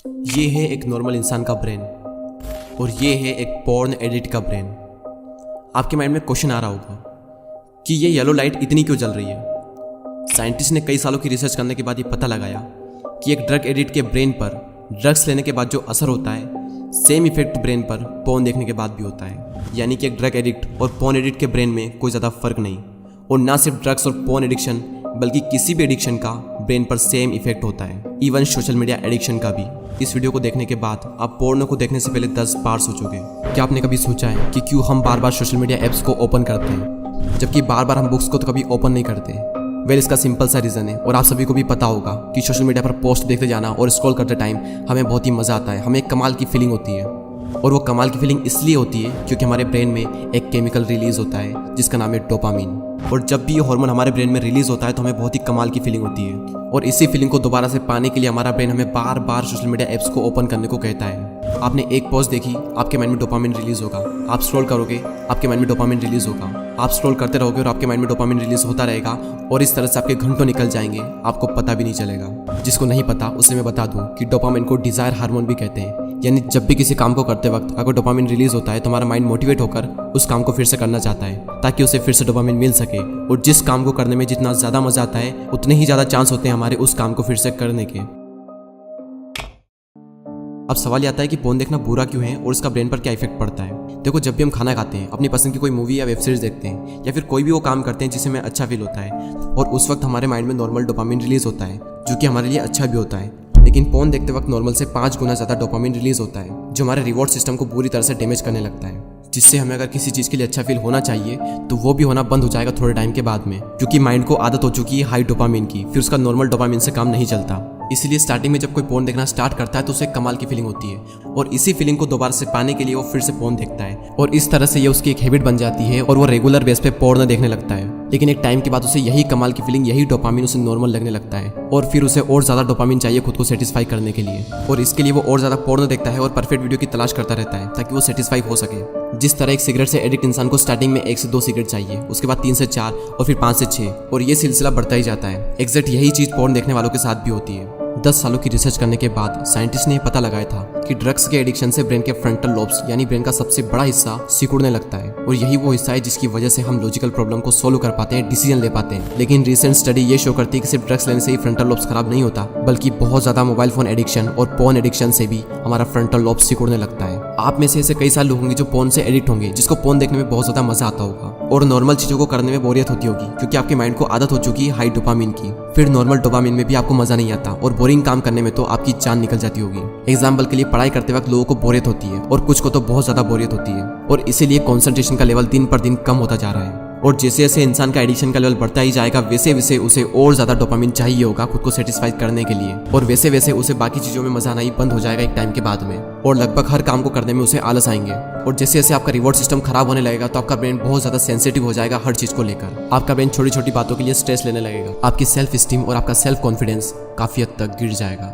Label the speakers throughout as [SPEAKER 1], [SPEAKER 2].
[SPEAKER 1] ये है एक नॉर्मल इंसान का ब्रेन और ये है एक पॉर्न एडिट का ब्रेन। आपके माइंड में क्वेश्चन आ रहा होगा कि ये येलो लाइट इतनी क्यों जल रही है। साइंटिस्ट ने कई सालों की रिसर्च करने के बाद ये पता लगाया कि एक ड्रग एडिक्ट के ब्रेन पर ड्रग्स लेने के बाद जो असर होता है सेम इफेक्ट ब्रेन पर पॉर्न देखने के बाद भी होता है। यानी कि एक ड्रग एडिक्ट और पॉर्न एडिक्ट के ब्रेन में कोई ज़्यादा फर्क नहीं। और ना सिर्फ ड्रग्स और पॉर्न एडिक्शन बल्कि किसी भी एडिक्शन का ब्रेन पर सेम इफेक्ट होता है, इवन सोशल मीडिया एडिक्शन का भी। इस वीडियो को देखने के बाद आप पोर्नो को देखने से पहले 10 बार सोचोगे। क्या आपने कभी सोचा है कि क्यों हम बार बार सोशल मीडिया ऐप्स को ओपन करते हैं जबकि बार बार हम बुक्स को तो कभी ओपन नहीं करते। वेल, इसका सिंपल सा रीज़न है और आप सभी को भी पता होगा कि सोशल मीडिया पर पोस्ट देखते जाना और स्क्रॉल करते टाइम हमें बहुत ही मज़ा आता है, हमें एक कमाल की फीलिंग होती है। और वो कमाल की फीलिंग इसलिए होती है क्योंकि हमारे ब्रेन में एक केमिकल रिलीज होता है जिसका नाम है डोपामिन। और जब भी ये हार्मोन हमारे ब्रेन में रिलीज होता है तो हमें बहुत ही कमाल की फीलिंग होती है। और इसी फीलिंग को दोबारा से पाने के लिए हमारा ब्रेन हमें बार बार सोशल मीडिया ऐप्स को ओपन करने को कहता है। आपने एक पोस्ट देखी, आपके माइंड में डोपामिन रिलीज होगा। आप स्क्रॉल करोगे, आपके माइंड में डोपामिन रिलीज होगा। आप स्क्रॉल करते रहोगे और आपके माइंड में डोपामिन रिलीज होता रहेगा और इस तरह से आपके घंटों निकल जाएंगे, आपको पता भी नहीं चलेगा। जिसको नहीं पता उसे मैं बता दूं कि डोपामिन को डिजायर हार्मोन भी कहते हैं। यानी जब भी किसी काम को करते वक्त अगर डोपामिन रिलीज होता है तो हमारा माइंड मोटिवेट होकर उस काम को फिर से करना चाहता है ताकि उसे फिर से डोपामिन मिल सके। और जिस काम को करने में जितना ज़्यादा मजा आता है उतने ही ज़्यादा चांस होते हैं हमारे उस काम को फिर से करने के। अब सवाल ये आता है कि पोर्न देखना बुरा क्यों है और इसका ब्रेन पर क्या इफेक्ट पड़ता है। देखो, जब भी हम खाना खाते हैं, अपनी पसंद की कोई मूवी या वेब सीरीज देखते हैं या फिर कोई भी वो काम करते हैं जिससे हमें अच्छा फील होता है और उस वक्त हमारे माइंड में नॉर्मल डोपामिन रिलीज होता है जो कि हमारे लिए अच्छा भी होता है। लेकिन पोर्न देखते वक्त नॉर्मल से 5 गुना ज़्यादा डोपामिन रिलीज होता है जो हमारे रिवॉर्ड सिस्टम को बुरी तरह से डैमेज करने लगता है, जिससे हमें अगर किसी चीज़ के लिए अच्छा फील होना चाहिए तो वो भी होना बंद हो जाएगा थोड़े टाइम के बाद में, क्योंकि माइंड को आदत हो चुकी है हाई डोपामिन की। फिर उसका नॉर्मल डोपामिन से काम नहीं चलता। इसीलिए स्टार्टिंग में जब कोई पोर्न देखना स्टार्ट करता है तो उसे कमाल की फीलिंग होती है और इसी फीलिंग को दोबारा से पाने के लिए वो फिर से पोर्न देखता है और इस तरह से ये उसकी एक हैबिट बन जाती है और वो रेगुलर बेस पे पोर्न देखने लगता है। लेकिन एक टाइम के बाद उसे यही कमाल की फीलिंग, यही डोपामिन उसे नॉर्मल लगने लगता है और फिर उसे और ज़्यादा डोपामिन चाहिए खुद को सेटिस्फाई करने के लिए। और इसके लिए वो और ज़्यादा पोर्न देखता है और परफेक्ट वीडियो की तलाश करता रहता है ताकि वो सेटिस्फाई हो सके। जिस तरह एक सिगरेट से एडिक्ट इंसान को स्टार्टिंग में 1 से 2 सिगरेट चाहिए, उसके बाद 3 से 4 और फिर 5 से 6 और ये सिलसिला बढ़ता ही जाता है। एग्जैक्ट यही चीज़ पोर्न देखने वालों के साथ भी होती है। 10 सालों की रिसर्च करने के बाद साइंटिस्ट ने पता लगाया था कि ड्रग्स के एडिक्शन से ब्रेन के फ्रंटल लोब्स यानी ब्रेन का सबसे बड़ा हिस्सा सिकुड़ने लगता है और यही वो हिस्सा है जिसकी वजह से हम लॉजिकल प्रॉब्लम को सोल्व कर पाते हैं, डिसीजन ले पाते हैं। लेकिन रिसेंट स्टडी ये शो करती है कि सिर्फ ड्रग्स लेने से ही फ्रंटल लोब्स खराब नहीं होता, बल्कि बहुत ज्यादा मोबाइल फोन एडिक्शन और पोर्न एडिक्शन से भी हमारा फ्रंटल लोब्स सिकुड़ने लगता है। आप में से ऐसे कई सारे लोग होंगे जो पोर्न से एडिक्ट होंगे, जिसको पोर्न देखने में बहुत ज्यादा मजा आता होगा और नॉर्मल चीजों को करने में बोरियत होती होगी क्योंकि आपके माइंड को आदत हो चुकी है हाई डोपामिन की। फिर नॉर्मल डोपामिन में भी आपको मजा नहीं आता और बोरिंग काम करने में तो आपकी जान निकल जाती होगी। एग्जाम्पल के लिए पढ़ाई करते वक्त लोगों को बोरियत होती है और कुछ को तो बहुत ज्यादा बोरियत होती है और इसीलिए कंसंट्रेशन का लेवल दिन पर दिन कम होता जा रहा है। और जैसे जैसे इंसान का एडिक्शन का लेवल बढ़ता ही जाएगा वैसे वैसे उसे और ज्यादा डोपामिन चाहिए होगा खुद को सेटिस्फाई करने के लिए और वैसे वैसे उसे बाकी चीजों में मजा आना ही बंद हो जाएगा एक टाइम के बाद में और लगभग हर काम को करने में उसे आलस आएंगे। और जैसे जैसे आपका रिवॉर्ड सिस्टम खराब होने लगेगा तो आपका ब्रेन बहुत ज्यादा सेंसिटिव हो जाएगा हर चीज को लेकर। आपका ब्रेन छोटी छोटी बातों के लिए स्ट्रेस लेने लगेगा, आपकी सेल्फ स्टीम और आपका सेल्फ कॉन्फिडेंस काफी हद तक गिर जाएगा।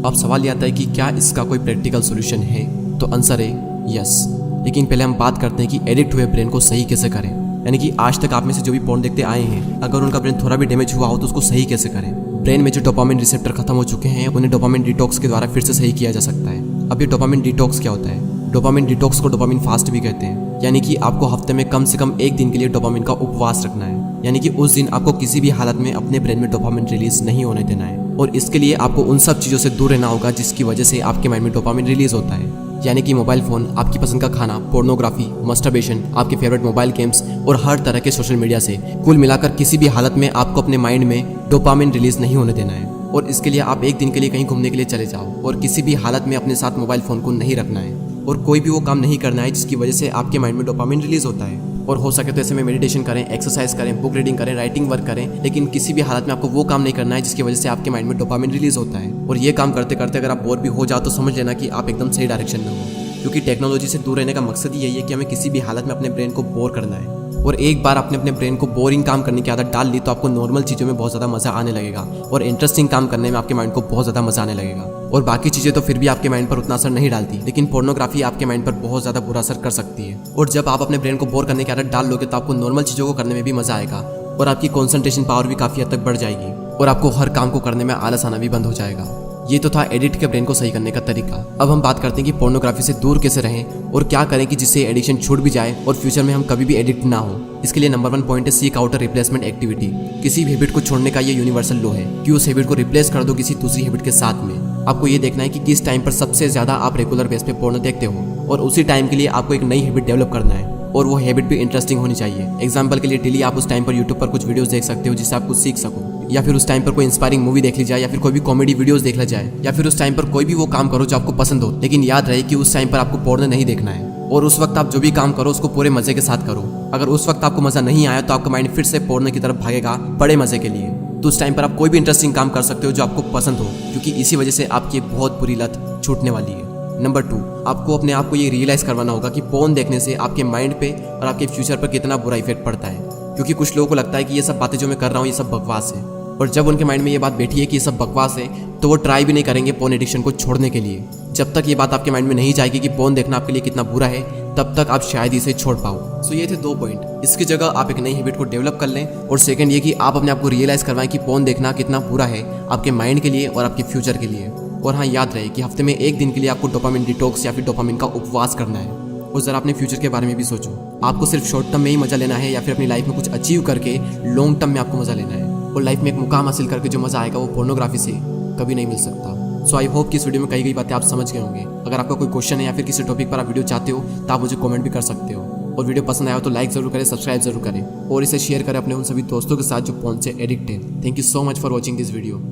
[SPEAKER 1] अब सवाल ये आता है कि क्या इसका कोई प्रैक्टिकल सोल्यूशन है, तो आंसर है यस। लेकिन पहले हम बात करते हैं कि एडिक्ट हुए ब्रेन को सही कैसे करें। यानी कि आज तक आप में से जो भी पोर्न देखते आए हैं, अगर उनका ब्रेन थोड़ा भी डैमेज हुआ हो तो उसको सही कैसे करें। ब्रेन में जो डोपामिन रिसेप्टर खत्म हो चुके हैं उन्हें डोपामिन डिटॉक्स के द्वारा फिर से सही किया जा सकता है। अब ये डोपामिन डिटॉक्स क्या होता है? डोपामिन डिटॉक्स को डोपामिन फास्ट भी कहते हैं। यानी कि आपको हफ्ते में कम से कम 1 दिन के लिए डोपामिन का उपवास रखना है। यानी कि उस दिन आपको किसी भी हालत में अपने ब्रेन में डोपामिन रिलीज नहीं होने देना है और इसके लिए आपको उन सब चीज़ों से दूर रहना होगा जिसकी वजह से आपके माइंड में डोपामिन रिलीज होता है। यानी कि मोबाइल फोन, आपकी पसंद का खाना, पोर्नोग्राफी, मस्टरबेशन, आपके फेवरेट मोबाइल गेम्स और हर तरह के सोशल मीडिया से कुल मिलाकर किसी भी हालत में आपको अपने माइंड में डोपामिन रिलीज नहीं होने देना है। और इसके लिए आप 1 दिन के लिए कहीं घूमने के लिए चले जाओ और किसी भी हालत में अपने साथ मोबाइल फोन को नहीं रखना है और कोई भी वो काम नहीं करना है जिसकी वजह से आपके माइंड में डोपामिन रिलीज होता है। और हो सके तो ऐसे में मेडिटेशन करें, एक्सरसाइज करें, बुक रीडिंग करें, राइटिंग वर्क करें, लेकिन किसी भी हालत में आपको वो काम नहीं करना है जिसकी वजह से आपके माइंड में डोपामिन रिलीज होता है। और ये काम करते करते अगर आप बोर भी हो जाओ तो समझ लेना कि आप एकदम सही डायरेक्शन में हो, क्योंकि टेक्नोलॉजी से दूर रहने का मकसद ही यही है कि हमें किसी भी हालत में अपने ब्रेन को बोर करना है। और एक बार आपने अपने ब्रेन को बोरिंग काम करने की आदत डाल ली तो आपको नॉर्मल चीज़ों में बहुत ज़्यादा मज़ा आने लगेगा और इंटरेस्टिंग काम करने में आपके माइंड को बहुत ज़्यादा मज़ा आने लगेगा। और बाकी चीज़ें तो फिर भी आपके माइंड पर उतना असर नहीं डालती, लेकिन पोर्नोग्राफी आपके माइंड पर बहुत ज़्यादा बुरा असर कर सकती है। और जब आप अपने ब्रेन को बोर करने की आदत डाल लोगे तो आपको नॉर्मल चीज़ों को करने में भी मज़ा आएगा और आपकी कॉन्सेंट्रेशन पावर भी काफ़ी हद तक बढ़ जाएगी। और आपको हर काम को करने में आलस आना भी बंद हो जाएगा। ये तो था एडिक्ट के ब्रेन को सही करने का तरीका। अब हम बात करते हैं कि पोर्नोग्राफी से दूर कैसे रहें और क्या करें कि जिससे एडिक्शन छूट भी जाए और फ्यूचर में हम कभी भी एडिक्ट ना हो। इसके लिए नंबर 1 पॉइंट है seek out a replacement activity. किसी भी हैबिट को छोड़ने का ये यूनिवर्सल लॉ है कि उस हैबिट को रिप्लेस कर दो किसी दूसरी हैबिट के साथ में। आपको ये देखना है कि किस टाइम पर सबसे ज्यादा आप रेगुलर बेस पे पोर्नो देखते हो और उसी टाइम के लिए आपको एक नई हैबिट डेवलप करना है और वो हैबिट भी इंटरेस्टिंग होनी चाहिए। एग्जाम्पल के लिए डेली आप उस टाइम पर यूट्यूब पर कुछ वीडियोस देख सकते हो जिससे आप कुछ सीख सको, या फिर उस टाइम पर कोई इंस्पायरिंग मूवी देख ली जाए, या फिर कोई भी कॉमेडी वीडियोस देख ला जाए, या फिर उस टाइम पर कोई भी वो काम करो जो आपको पसंद हो। लेकिन याद रहे कि उस टाइम पर आपको पोर्नो नहीं देखना है और उस वक्त आप जो भी काम करो उसको पूरे मजे के साथ करो। अगर उस वक्त आपको मजा नहीं आया तो आपका माइंड फिर से पोर्नो की तरफ भागेगा बड़े मजे के लिए। तो उस टाइम पर आप कोई भी इंटरेस्टिंग काम कर सकते हो जो आपको पसंद हो, क्योंकि इसी वजह से आपकी एक बहुत बुरी लत छूटने वाली है। नंबर 2, आपको अपने आप को ये रियलाइज करवाना होगा कि पोर्न देखने से आपके माइंड पे और आपके फ्यूचर पर कितना बुरा इफेक्ट पड़ता है। क्योंकि कुछ लोगों को लगता है कि ये सब बातें जो मैं कर रहा हूँ ये सब बकवास है, और जब उनके माइंड में ये बात बैठी है कि ये सब बकवास है तो वो ट्राई भी नहीं करेंगे पोर्न एडिक्शन को छोड़ने के लिए। जब तक ये बात आपके माइंड में नहीं जाएगी कि पोर्न देखना आपके लिए कितना बुरा है, तब तक आप शायद इसे छोड़ पाओ। सो ये थे 2 पॉइंट। इसकी जगह आप एक नई हैबिट को डेवलप कर लें, और सेकंड ये कि आप अपने आप को रियलाइज करवाएं कि पोर्न देखना कितना बुरा है आपके माइंड के लिए और आपके फ्यूचर के लिए। और हाँ, याद रहे कि हफ्ते में 1 दिन के लिए आपको डोपामिन डिटॉक्स या फिर डोपामिन का उपवास करना है। और जरा अपने फ्यूचर के बारे में भी सोचो, आपको सिर्फ शॉर्ट टर्म में ही मजा लेना है या फिर अपनी लाइफ में कुछ अचीव करके लॉन्ग टर्म में आपको मजा लेना है। और लाइफ में एक मुकाम हासिल करके जो मजा आएगा वो पोर्नोग्राफी से कभी नहीं मिल सकता। सो आई होप कि इस वीडियो में कही गई बातें आप समझ गए होंगे। अगर आपका कोई क्वेश्चन है या फिर किसी टॉपिक पर आप वीडियो चाहते हो तो आप मुझे कमेंट भी कर सकते हो। और वीडियो पसंद आया हो तो लाइक जरूर करें, सब्सक्राइब जरूर करें और इसे शेयर करें अपने उन सभी दोस्तों के साथ जो पोर्न से एडिक्ट है। Thank you so much for watching this video.